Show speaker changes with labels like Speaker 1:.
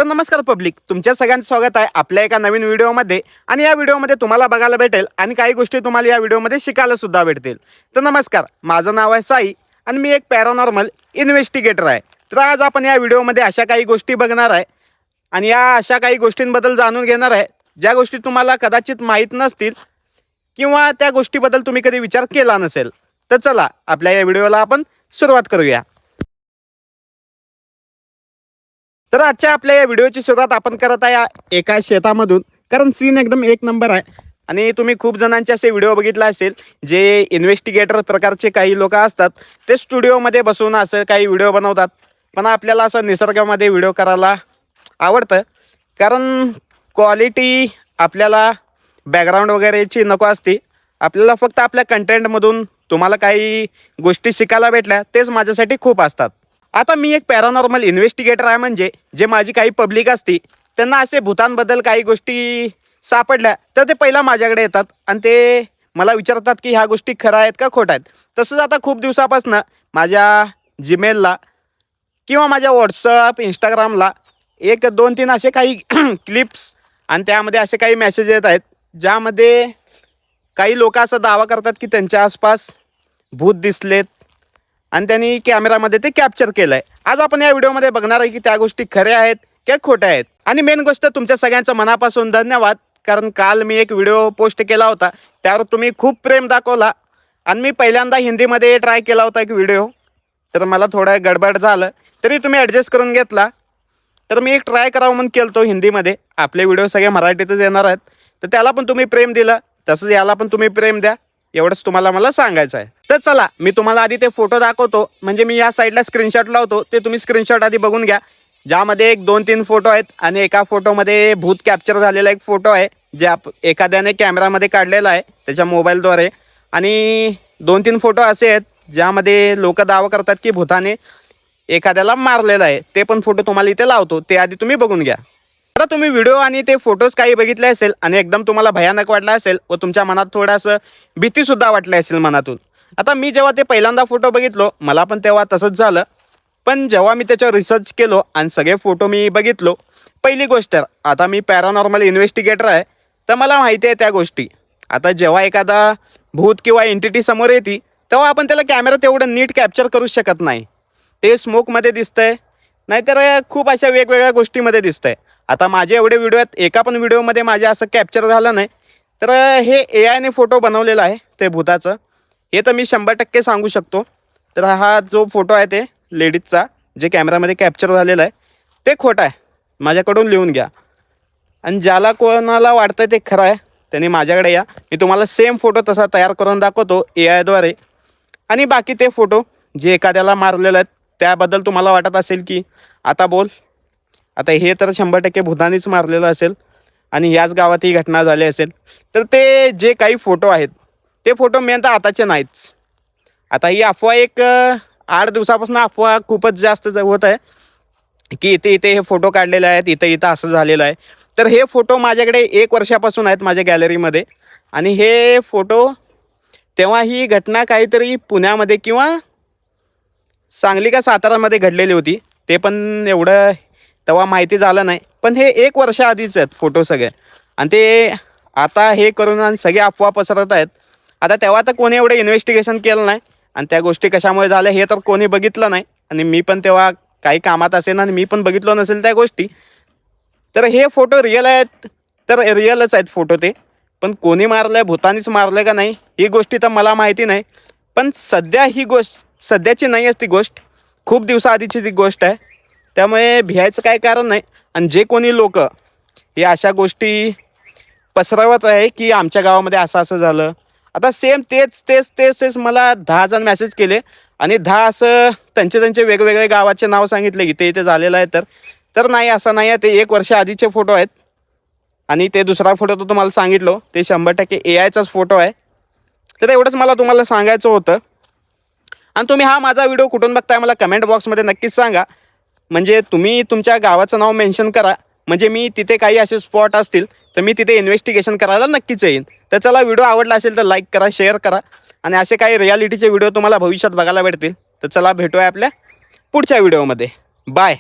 Speaker 1: तर नमस्कार पब्लिक, तुमच्या सगळ्यांचं स्वागत आहे आपल्या एका नवीन व्हिडिओमध्ये. आणि या व्हिडिओमध्ये तुम्हाला बघायला भेटेल आणि काही गोष्टी तुम्हाला या व्हिडिओमध्ये शिकायला सुद्धा भेटतील. तर नमस्कार, माझं नाव आहे साई आणि मी एक पॅरानॉर्मल इन्व्हेस्टिगेटर आहे. तर आज आपण या व्हिडिओमध्ये अशा काही गोष्टी बघणार आहे आणि या अशा काही गोष्टींबद्दल जाणून घेणार आहे ज्या गोष्टी तुम्हाला कदाचित माहीत नसतील किंवा त्या गोष्टीबद्दल तुम्ही कधी विचार केला नसेल. तर चला आपल्या या व्हिडिओला आपण सुरुवात करूया. तर आजच्या आपल्या या व्हिडिओची सुरुवात आपण करत आहे एका शेतामधून, कारण सीन एकदम एक नंबर आहे. आणि तुम्ही खूप जणांचे असे व्हिडिओ बघितला असेल जे इन्व्हेस्टिगेटर प्रकारचे काही लोक असतात, ते स्टुडिओमध्ये बसून असं काही व्हिडिओ बनवतात. पण आपल्याला असं निसर्गामध्ये व्हिडिओ करायला आवडतं, कारण क्वालिटी आपल्याला बॅकग्राऊंड वगैरेची नको असते. आपल्याला फक्त आपल्या कंटेंटमधून तुम्हाला काही गोष्टी शिकायला भेटल्या तेच माझ्यासाठी खूप असतात. आता मी एक पॅरानॉर्मल इन्व्हेस्टिगेटर आहे, म्हणजे जे माझी काही पब्लिक असते त्यांना असे भूतांबद्दल काही गोष्टी सापडल्या तर ते पहिला माझ्याकडे येतात आणि ते मला विचारतात की ह्या गोष्टी खऱ्या आहेत का खोट्या आहेत. तसंच आता खूप दिवसापासून माझ्या जीमेलला किंवा माझ्या व्हॉट्सअप इंस्टाग्रामला एक 2-3 असे काही क्लिप्स आणि त्यामध्ये असे काही मेसेज येत आहेत ज्यामध्ये काही लोक असा दावा करतात की त्यांच्या आसपास भूत दिसलेत आणि त्यांनी कॅमेरामध्ये ते कॅप्चर केलं आहे. आज आपण या व्हिडिओमध्ये बघणार आहे की त्या गोष्टी खऱ्या आहेत की खोट्या आहेत. आणि मेन गोष्ट, तुमच्या सगळ्यांचं मनापासून धन्यवाद, कारण काल मी एक व्हिडिओ पोस्ट केला होता त्यावर तुम्ही खूप प्रेम दाखवला आणि मी पहिल्यांदा हिंदीमध्ये ट्राय केला होता एक व्हिडिओ, तर मला थोडं गडबड झालं तरी तुम्ही ॲडजस्ट करून घेतला. तर मी एक ट्राय करावं म्हणून केलं तो हिंदीमध्ये. आपले व्हिडिओ सगळे मराठीतच येणार आहेत, तर त्याला पण तुम्ही प्रेम दिलं, तसंच याला पण तुम्ही प्रेम द्या, एवढंच तुम्हाला मला सांगायचं आहे. तर चला मी तुम्हाला आधी ते फोटो दाखवतो, म्हणजे मी या साईडला स्क्रीनशॉट लावतो, ते तुम्ही स्क्रीनशॉट आधी बघून घ्या. ज्यामध्ये एक 2-3 फोटो आहेत आणि एका फोटोमध्ये भूत कॅप्चर झालेला एक फोटो आहे जे एखाद्याने कॅमेरामध्ये काढलेला आहे त्याच्या मोबाईलद्वारे. आणि 2-3 फोटो असे आहेत ज्यामध्ये लोक दावा करतात की भूताने एखाद्याला मारलेलं आहे. ते पण फोटो तुम्हाला इथे लावतो, ते आधी तुम्ही बघून घ्या. आता तुम्ही व्हिडिओ आणि ते फोटोज काही बघितले असेल आणि एकदम तुम्हाला भयानक वाटला असेल व तुमच्या मनात थोडंसं भीतीसुद्धा वाटली असेल मनातून. आता मी जेव्हा ते पहिल्यांदा फोटो बघितलो मला पण तेव्हा तसंच झालं, पण जेव्हा मी त्याच्यावर रिसर्च केलो आणि सगळे फोटो मी बघितलो, पहिली गोष्ट, आता मी पॅरानॉर्मल इन्व्हेस्टिगेटर आहे तर मला माहिती आहे त्या गोष्टी. आता जेव्हा एखादा भूत किंवा एंटिटी समोर येते तेव्हा आपण त्याला कॅमेरा तेवढं नीट कॅप्चर करू शकत नाही. ते स्मोकमध्ये दिसतंय, नाहीतर खूप अशा वेगवेगळ्या गोष्टीमध्ये दिसतंय. आता माझे एवढे व्हिडिओ आहेत, एका पण व्हिडिओमध्ये माझे असं कॅप्चर झालं नाही. तर हे AIने फोटो बनवलेला आहे ते भूताचं, हे तर मी 100% सांगू शकतो. तर हा जो फोटो आहे ते लेडीजचा जे कॅमेरामध्ये कॅप्चर झालेला आहे ते खोटा आहे, माझ्याकडून लिहून घ्या. आणि ज्याला कोणाला वाटतं ते खरं आहे त्यांनी माझ्याकडे या, मी तुम्हाला सेम फोटो तसा तयार करून दाखवतो AIद्वारे. आणि बाकी ते फोटो जे एखाद्याला मारलेलं आहेत त्याबद्दल तुम्हाला वाटत असेल की आता बोल, आता हे तर 100% भूतानीच मारलेलं असेल आणि याच गावात ही घटना झाली असेल. तर ते जे काही फोटो आहेत ते फोटो मेन तर आताचे नाहीच. आता ही अफवा एक 8 दिवसापासून अफवा खूपच जास्त होत आहे की इथे इथे हे फोटो काढलेले आहेत, इथं इथं असं झालेलं आहे. तर हे फोटो माझ्याकडे 1 वर्षापासून आहेत माझ्या गॅलरीमध्ये. आणि हे फोटो तेव्हा ही घटना काहीतरी पुण्यामध्ये किंवा सांगली का सातारामध्ये घडलेली होती, ते पण एवढं तेव्हा माहिती झालं नाही. पण हे 1 वर्षाआधीच आहेत फोटो सगळे, आणि ते आता हे करून आणि सगळे अफवा पसरत आहेत. आता तेव्हा तर कोणी एवढं इन्व्हेस्टिगेशन केलं नाही आणि त्या गोष्टी कशामुळे झाल्या हे तर कोणी बघितलं नाही. आणि मी पण तेव्हा काही कामात असेल आणि मी पण बघितलं नसेल त्या गोष्टी. तर हे फोटो रिअल आहेत तर रिअलच आहेत फोटो ते, पण कोणी मारलं आहे, भूतानीच मारलं का नाही ही गोष्टी तर मला माहिती नाही. पण सध्या ही गोष्ट सध्याची नाही आहे, ती गोष्ट खूप दिवसाआधीची ती गोष्ट आहे. त्यामुळे भियायचं काही कारण नाही. आणि जे कोणी लोक हे अशा गोष्टी पसरवत आहे की आमच्या गावामध्ये असं असं झालं, आता सेम तेच मला 10 जण मेसेज केले आणि 10 असं त्यांचे वेगवेगळे गावाचे नाव सांगितले की ते इथे झालेलं आहे. तर नाही, असं नाही आहे. ते 1 वर्ष आधीचे फोटो आहेत. आणि ते दुसरा फोटो तो तुम्हाला सांगितलो ते 100% AIचाच फोटो आहे. तर एवढंच मला तुम्हाला सांगायचं होतं. आणि तुम्ही हा माझा व्हिडिओ कुठून बघताय मला कमेंट बॉक्समध्ये नक्कीच सांगा. म्हणजे तुम्ही तुमच्या गावाचं नाव मेन्शन करा, म्हणजे मी तिथे काही असे स्पॉट असतील तर मी तिथे इन्व्हेस्टिगेशन करायला नक्कीच येईन. तर चला, व्हिडिओ आवडला असेल तर लाईक करा, शेअर करा. आणि असे काही रियालिटीचे व्हिडिओ तुम्हाला भविष्यात बघायला भेटतील. तर चला, भेटूया आपल्या पुढच्या व्हिडिओमध्ये. बाय.